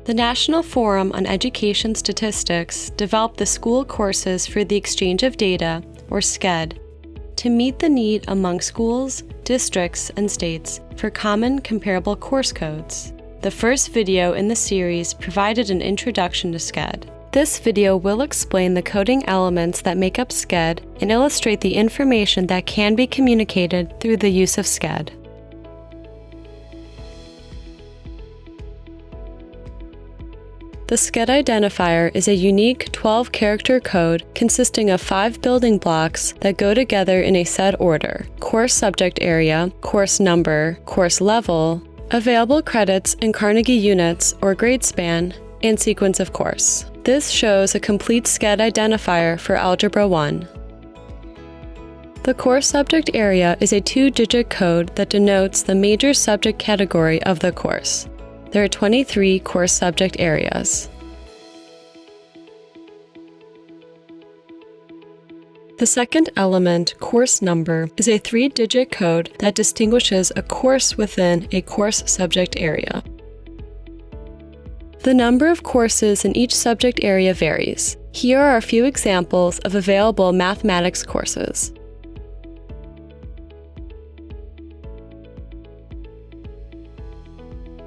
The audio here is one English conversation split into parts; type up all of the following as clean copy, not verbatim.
The National Forum on Education Statistics developed the School Courses for the Exchange of Data, or SCED, to meet the need among schools, districts, and states for common comparable course codes. The first video in the series provided an introduction to SCED. This video will explain the coding elements that make up SCED and illustrate the information that can be communicated through the use of SCED. The SCED identifier is a unique 12-character code consisting of 5 building blocks that go together in a set order: course subject area, course number, course level, available credits in Carnegie units or grade span, and sequence of course. This shows a complete SCED identifier for Algebra 1. The course subject area is a 2-digit code that denotes the major subject category of the course. There are 23 course subject areas. The second element, course number, is a 3-digit code that distinguishes a course within a course subject area. The number of courses in each subject area varies. Here are a few examples of available mathematics courses.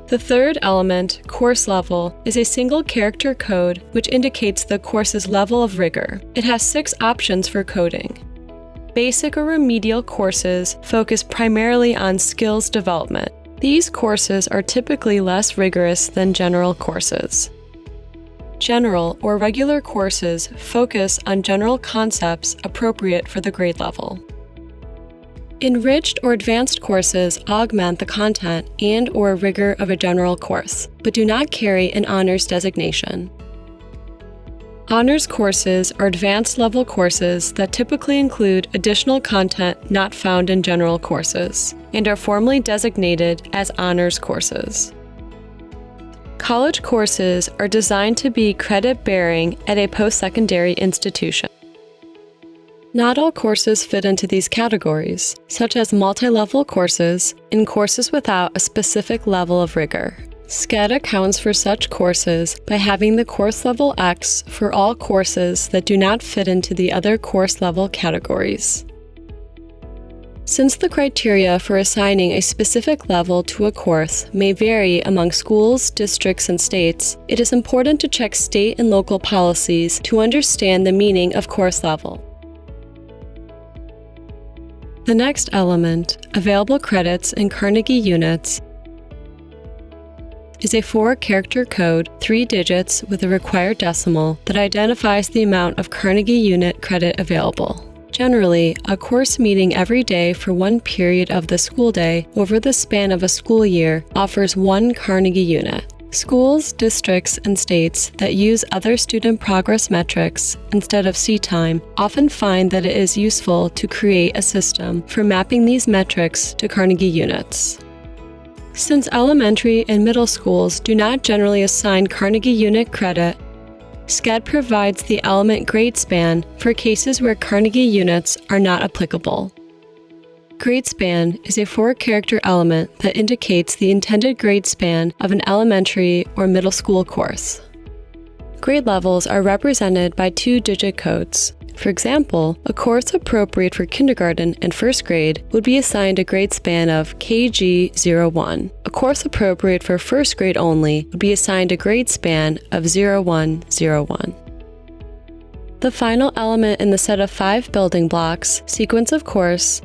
The third element, course level, is a single character code which indicates the course's level of rigor. It has 6 options for coding. Basic or remedial courses focus primarily on skills development. These courses are typically less rigorous than general courses. General or regular courses focus on general concepts appropriate for the grade level. Enriched or advanced courses augment the content and/or rigor of a general course, but do not carry an honors designation. Honors courses are advanced level courses that typically include additional content not found in general courses, and are formally designated as honors courses. College courses are designed to be credit-bearing at a post-secondary institution. Not all courses fit into these categories, such as multi-level courses and courses without a specific level of rigor. SCED accounts for such courses by having the course level X for all courses that do not fit into the other course level categories. Since the criteria for assigning a specific level to a course may vary among schools, districts, and states, it is important to check state and local policies to understand the meaning of course level. The next element, available credits in Carnegie units, is a 4-character code, 3 digits with a required decimal, that identifies the amount of Carnegie unit credit available. Generally, a course meeting every day for one period of the school day over the span of a school year offers 1 Carnegie unit. Schools, districts, and states that use other student progress metrics instead of seat time often find that it is useful to create a system for mapping these metrics to Carnegie units. Since elementary and middle schools do not generally assign Carnegie unit credit, SCED provides the element grade span for cases where Carnegie units are not applicable. Grade span is a 4-character element that indicates the intended grade span of an elementary or middle school course. Grade levels are represented by 2-digit codes. For example, a course appropriate for kindergarten and first grade would be assigned a grade span of KG01. A course appropriate for first grade only would be assigned a grade span of 0101. The final element in the set of 5 building blocks, sequence of course,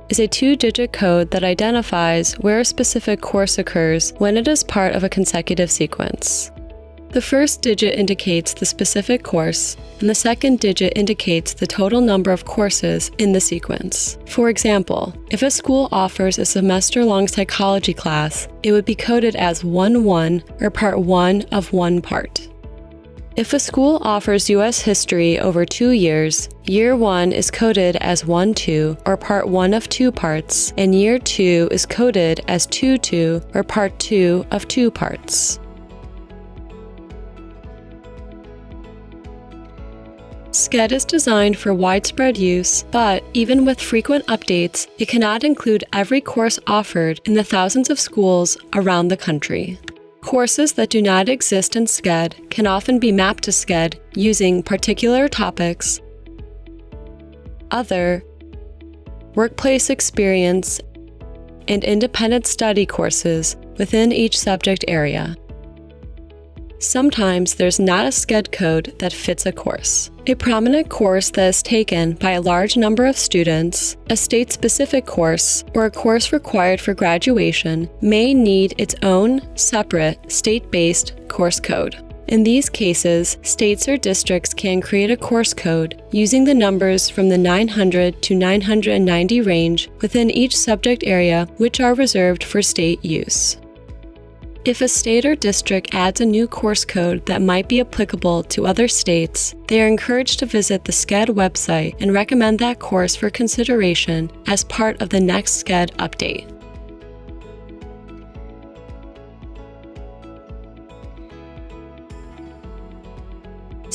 is a 2-digit code that identifies where a specific course occurs when it is part of a consecutive sequence. The first digit indicates the specific course, and the second digit indicates the total number of courses in the sequence. For example, if a school offers a semester-long psychology class, it would be coded as 1-1 or part 1 of 1 part. If a school offers U.S. history over 2 years, Year 1 is coded as 1-2 or part 1 of 2 parts, and Year 2 is coded as 2-2 or part 2 of 2 parts. SCED is designed for widespread use, but even with frequent updates, it cannot include every course offered in the thousands of schools around the country. Courses that do not exist in SCED can often be mapped to SCED using particular topics, other, workplace experience, and independent study courses within each subject area. Sometimes there's not a SCED code that fits a course. A prominent course that is taken by a large number of students, a state-specific course, or a course required for graduation may need its own separate state-based course code. In these cases, states or districts can create a course code using the numbers from the 900 to 990 range within each subject area, which are reserved for state use. If a state or district adds a new course code that might be applicable to other states, they are encouraged to visit the SCED website and recommend that course for consideration as part of the next SCED update.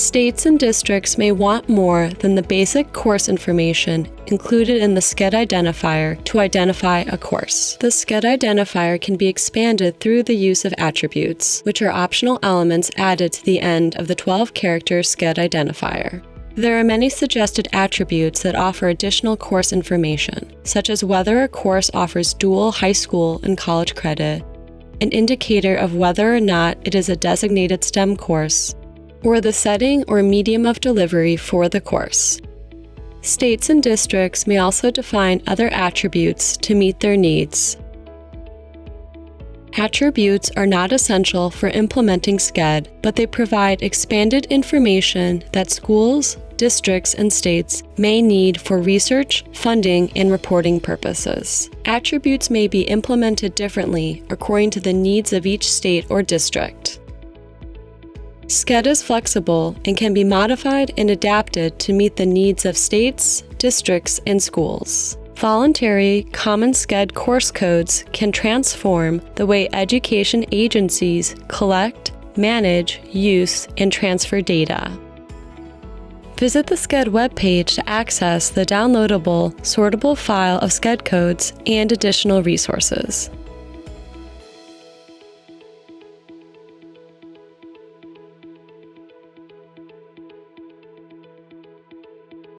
States and districts may want more than the basic course information included in the SCED identifier to identify a course. The SCED identifier can be expanded through the use of attributes, which are optional elements added to the end of the 12-character SCED identifier. There are many suggested attributes that offer additional course information, such as whether a course offers dual high school and college credit, an indicator of whether or not it is a designated STEM course, or the setting or medium of delivery for the course. States and districts may also define other attributes to meet their needs. Attributes are not essential for implementing SCED, but they provide expanded information that schools, districts, and states may need for research, funding, and reporting purposes. Attributes may be implemented differently according to the needs of each state or district. SCED is flexible and can be modified and adapted to meet the needs of states, districts, and schools. Voluntary Common SCED course codes can transform the way education agencies collect, manage, use, and transfer data. Visit the SCED webpage to access the downloadable, sortable file of SCED codes and additional resources.